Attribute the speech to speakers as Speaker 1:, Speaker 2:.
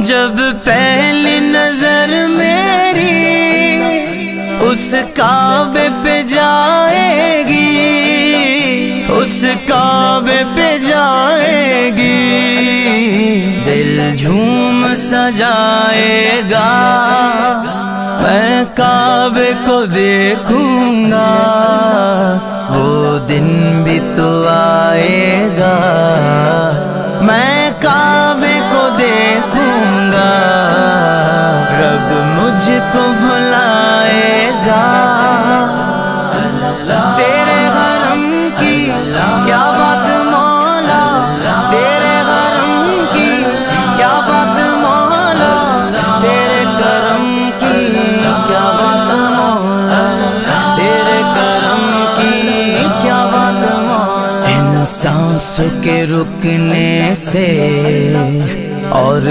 Speaker 1: جب پہلی نظر میری اس کعبے پہ جائے گی، اس کعبے پہ جائے گی، دل جھوم سجائے گا، میں کعبے کو دیکھوں گا، وہ دن بھی تو آئے گا، میں کعبے کو دیکھوں گا، رب مجھ کو بھلائے گا۔ تیرے حرم کی کیا بات مولا، تیرے حرم کی کیا بات مولا، تیرے کرم کی کیا بات مولا، تیرے کرم کی کیا بات مولا۔ ان سانسوں کے رکنے سے اور